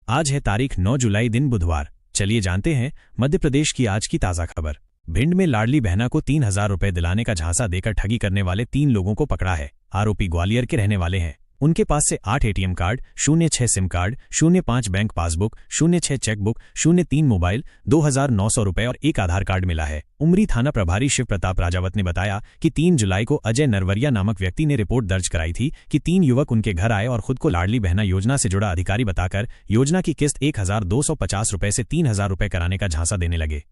आज है तारीख 9 जुलाई दिन बुधवार। चलिए जानते हैं मध्य प्रदेश की आज की ताज़ा खबर। भिंड में लाडली बहना को 3,000 रुपए दिलाने का झांसा देकर ठगी करने वाले 3 लोगों को पकड़ा है। आरोपी ग्वालियर के रहने वाले हैं। उनके पास से 8 ATM card, 06 SIM card, 05 bank passbook, 06 chequebook, 03 mobile, 2,900 रुपए और 1 आधार कार्ड मिला है। उमरी थाना प्रभारी शिव प्रताप राजावत ने बताया कि 3 जुलाई को अजय नरवरिया नामक व्यक्ति ने रिपोर्ट दर्ज कराई थी कि 3 युवक उनके घर आए और खुद को लाडली बहना योजना से जुड़ा अधिकारी बताकर योजना की किस्त 1,250 रुपए से 3,000 रुपए कराने का झांसा देने लगे।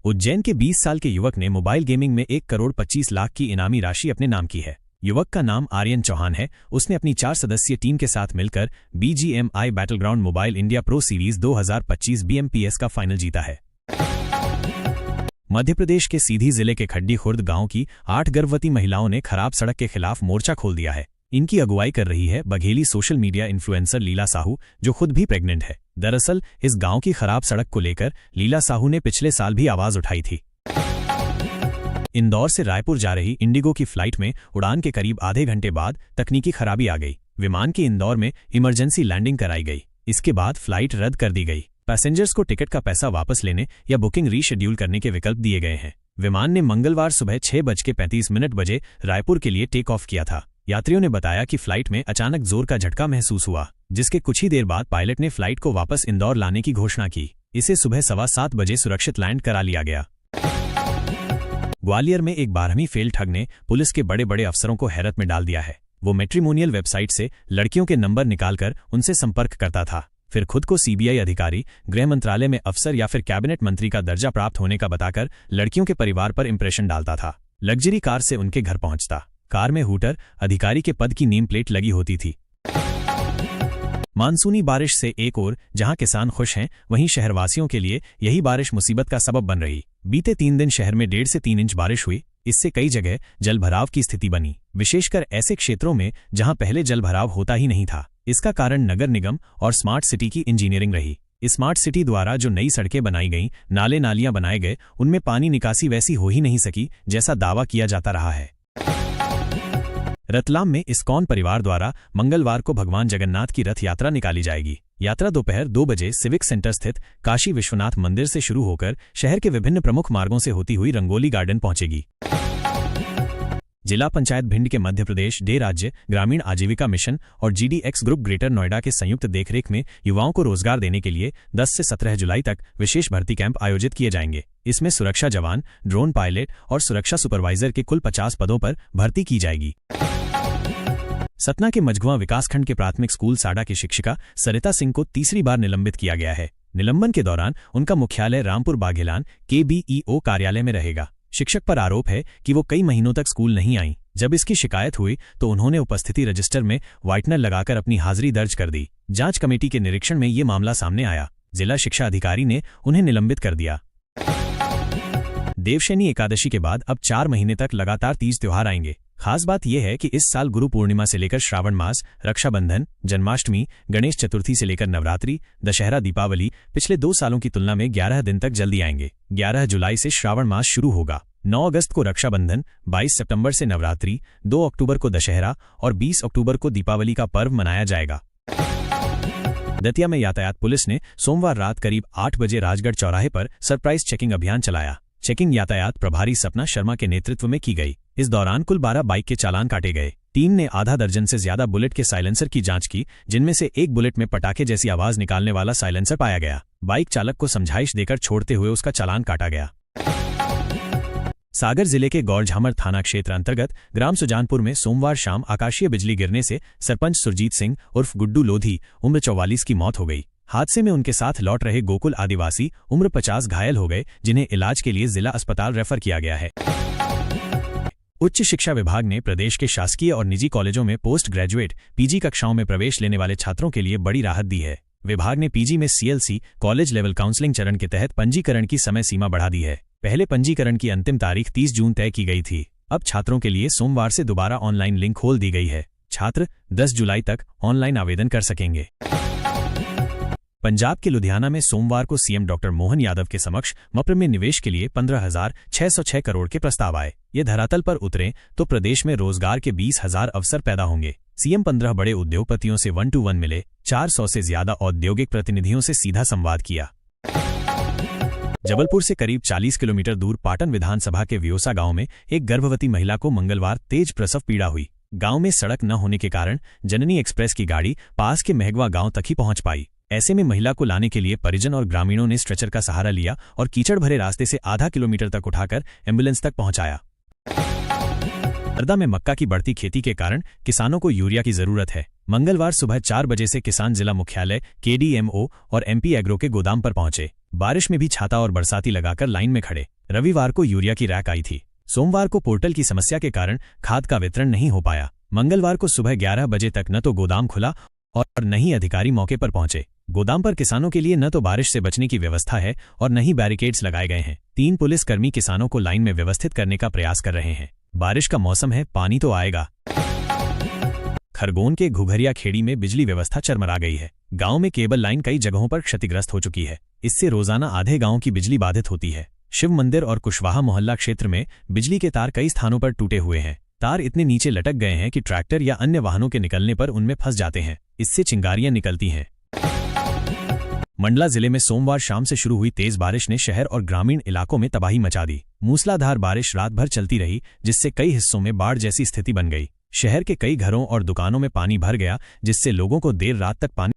उज्जैन के 20 साल के युवक ने मोबाइल गेमिंग में 1 करोड़ 25 लाख की इनामी राशि अपने नाम की है। युवक का नाम आर्यन चौहान है। उसने अपनी 4 सदस्यीय टीम के साथ मिलकर BGMI Battleground mobile India pro series 2025 BMPS का फाइनल जीता है। मध्य प्रदेश के सीधी जिले के खड्डी खुर्द गांव की 8 गर्भवती महिलाओं ने खराब सड़क के खिलाफ मोर्चा खोल दिया है। इनकी अगुवाई कर रही है बघेली सोशल मीडिया इन्फ्लुएंसर लीला साहू, जो खुद भी प्रेग्नेंट है। दरअसल इस गांव की खराब सड़क को लेकर लीला साहू ने पिछले साल भी आवाज उठाई थी। इंदौर से रायपुर जा रही इंडिगो की फ्लाइट में उड़ान के करीब आधे घंटे बाद तकनीकी खराबी आ गई। विमान की इंदौर में इमरजेंसी लैंडिंग कराई गई। इसके बाद फ्लाइट रद्द कर दी गई। पैसेंजर्स को टिकट का पैसा वापस लेने या बुकिंग रीशेड्यूल करने के विकल्प दिए गए हैं। विमान ने मंगलवार सुबह 6:35 बजे रायपुर के लिए टेक ऑफ किया था। यात्रियों ने बताया कि फ्लाइट में अचानक जोर का झटका महसूस हुआ, जिसके कुछ ही देर बाद पायलट ने फ्लाइट को वापस इंदौर लाने की घोषणा की। इसे सुबह 7:15 बजे सुरक्षित लैंड करा लिया गया। ग्वालियर में एक 12वीं फेल ठग ने पुलिस के बड़े बड़े अफसरों को हैरत में डाल दिया है। वो मैट्रिमोनियल वेबसाइट से लड़कियों के नंबर निकालकर उनसे संपर्क करता था, फिर खुद को CBI अधिकारी, गृह मंत्रालय में अफसर या फिर कैबिनेट मंत्री का दर्जा प्राप्त होने का बताकर लड़कियों के परिवार पर इंप्रेशन डालता था। लग्जरी कार से उनके घर पहुंचता। कार में हूटर अधिकारी के पद की नेम प्लेट लगी होती थी। मानसूनी बारिश से एक ओर जहां किसान खुश हैं, वहीं शहरवासियों के लिए यही बारिश मुसीबत का सबब बन रही। बीते 3 दिन शहर में 1.5 से 3 इंच बारिश हुई। इससे कई जगह जलभराव की स्थिति बनी, विशेषकर ऐसे क्षेत्रों में जहां पहले जलभराव होता ही नहीं था। इसका कारण नगर निगम और स्मार्ट सिटी की इंजीनियरिंग रही। स्मार्ट सिटी द्वारा जो नई सड़कें बनाई गईं, नाले नालियां बनाए गए, उनमें पानी निकासी वैसी हो ही नहीं सकी जैसा दावा किया जाता रहा है। रतलाम में इस्कॉन परिवार द्वारा मंगलवार को भगवान जगन्नाथ की रथ यात्रा निकाली जाएगी। यात्रा दोपहर 2 बजे सिविक सेंटर स्थित काशी विश्वनाथ मंदिर से शुरू होकर शहर के विभिन्न प्रमुख मार्गों से होती हुई रंगोली गार्डन पहुंचेगी। जिला पंचायत भिंड के मध्य प्रदेश डे राज्य ग्रामीण आजीविका मिशन और GDX ग्रुप ग्रेटर नोएडा के संयुक्त देखरेख में युवाओं को रोजगार देने के लिए 10 से 17 जुलाई तक विशेष भर्ती कैंप आयोजित किए जाएंगे। इसमें सुरक्षा जवान, ड्रोन पायलट और सुरक्षा सुपरवाइजर के कुल 50 पदों पर भर्ती की जाएगी। सतना के मझगुआ विकासखंड के प्राथमिक स्कूल साडा की शिक्षिका सरिता सिंह को तीसरी बार निलंबित किया गया है। निलंबन के दौरान उनका मुख्यालय रामपुर बाघेलान KBEO कार्यालय में रहेगा। शिक्षक पर आरोप है कि वो कई महीनों तक स्कूल नहीं आई। जब इसकी शिकायत हुई तो उन्होंने उपस्थिति रजिस्टर में व्हाइटनर लगाकर अपनी हाजिरी दर्ज कर दी। जांच कमेटी के निरीक्षण में ये मामला सामने आया। जिला शिक्षा अधिकारी ने उन्हें निलंबित कर दिया। देवशैनी एकादशी के बाद अब 4 महीने तक लगातार तीज त्योहार आएंगे। खास बात यह है कि इस साल गुरु पूर्णिमा से लेकर श्रावण मास, रक्षाबंधन, जन्माष्टमी, गणेश चतुर्थी से लेकर नवरात्रि, दशहरा, दीपावली पिछले 2 सालों की तुलना में 11 दिन तक जल्दी आएंगे। 11 जुलाई से श्रावण मास शुरू होगा। 9 अगस्त को रक्षाबंधन, 22 सितंबर से नवरात्रि, 2 अक्टूबर को दशहरा और 20 अक्टूबर को दीपावली का पर्व मनाया जाएगा। दतिया में यातायात पुलिस ने सोमवार रात करीब 8 बजे राजगढ़ चौराहे पर सरप्राइज चेकिंग अभियान चलाया। चेकिंग यातायात प्रभारी सपना शर्मा के नेतृत्व में की गई। इस दौरान कुल 12 बाइक के चालान काटे गए। टीम ने आधा दर्जन से ज्यादा बुलेट के साइलेंसर की जांच की, जिनमें से एक बुलेट में पटाखे जैसी आवाज निकालने वाला साइलेंसर पाया गया। बाइक चालक को समझाइश देकर छोड़ते हुए उसका चालान काटा गया। सागर जिले के गौरझामर थाना क्षेत्र अंतर्गत ग्राम सुजानपुर में सोमवार शाम आकाशीय बिजली गिरने से सरपंच सुरजीत सिंह उर्फ गुड्डू लोधी उम्र 44 की मौत हो गई। हादसे में उनके साथ लौट रहे गोकुल आदिवासी उम्र 50 घायल हो गए, जिन्हें इलाज के लिए जिला अस्पताल रेफर किया गया है। उच्च शिक्षा विभाग ने प्रदेश के शासकीय और निजी कॉलेजों में पोस्ट ग्रेजुएट PG कक्षाओं में प्रवेश लेने वाले छात्रों के लिए बड़ी राहत दी है। विभाग ने PG में CLC कॉलेज लेवल काउंसलिंग चरण के तहत पंजीकरण की समय सीमा बढ़ा दी है। पहले पंजीकरण की अंतिम तारीख 30 जून तय की गई थी। अब छात्रों के लिए सोमवार से दोबारा ऑनलाइन लिंक खोल दी गई है। छात्र 10 जुलाई तक ऑनलाइन आवेदन कर सकेंगे। पंजाब के लुधियाना में सोमवार को CM डॉक्टर मोहन यादव के समक्ष मप्र में निवेश के लिए 15,606 करोड़ के प्रस्ताव आए। ये धरातल पर उतरे तो प्रदेश में रोजगार के 20,000 अवसर पैदा होंगे। सीएम 15 बड़े उद्योगपतियों से 1-to-1 मिले, 400 से ज्यादा औद्योगिक प्रतिनिधियों से सीधा संवाद किया। जबलपुर से करीब 40 किलोमीटर दूर पाटन विधानसभा के व्योसा गांव में एक गर्भवती महिला को मंगलवार तेज प्रसव पीड़ा हुई। गांव में सड़क न होने के कारण जननी एक्सप्रेस की गाड़ी पास के महगवा गांव तक ही पहुंच पाई। ऐसे में महिला को लाने के लिए परिजन और ग्रामीणों ने स्ट्रेचर का सहारा लिया और कीचड़ भरे रास्ते से आधा किलोमीटर तक उठाकर एम्बुलेंस तक पहुंचाया। हरदा में मक्का की बढ़ती खेती के कारण किसानों को यूरिया की जरूरत है। मंगलवार सुबह 4 बजे से किसान जिला मुख्यालय, KDMO और MP एग्रो के गोदाम पर पहुंचे। बारिश में भी छाता और बरसाती लगाकर लाइन में खड़े। रविवार को यूरिया की रैक आई थी। सोमवार को पोर्टल की समस्या के कारण खाद का वितरण नहीं हो पाया। मंगलवार को सुबह 11 बजे तक न तो गोदाम खुला और न ही अधिकारी मौके पर पहुंचे। गोदाम पर किसानों के लिए न तो बारिश से बचने की व्यवस्था है और न ही बैरिकेड्स लगाए गए हैं। 3 पुलिसकर्मी किसानों को लाइन में व्यवस्थित करने का प्रयास कर रहे हैं। बारिश का मौसम है, पानी तो आएगा। खरगोन के घुघरिया खेड़ी में बिजली व्यवस्था चरमरा गई है। गांव में केबल लाइन कई जगहों पर क्षतिग्रस्त हो चुकी है। इससे रोजाना आधे गांव की बिजली बाधित होती है। शिव मंदिर और कुशवाहा मोहल्ला क्षेत्र में बिजली के तार कई स्थानों पर टूटे हुए हैं। तार इतने नीचे लटक गए हैं कि ट्रैक्टर या अन्य वाहनों के निकलने पर उनमें फंस जाते हैं। इससे चिंगारियां निकलती हैं। मंडला जिले में सोमवार शाम से शुरू हुई तेज बारिश ने शहर और ग्रामीण इलाकों में तबाही मचा दी। मूसलाधार बारिश रात भर चलती रही, जिससे कई हिस्सों में बाढ़ जैसी स्थिति बन गई। शहर के कई घरों और दुकानों में पानी भर गया, जिससे लोगों को देर रात तक पानी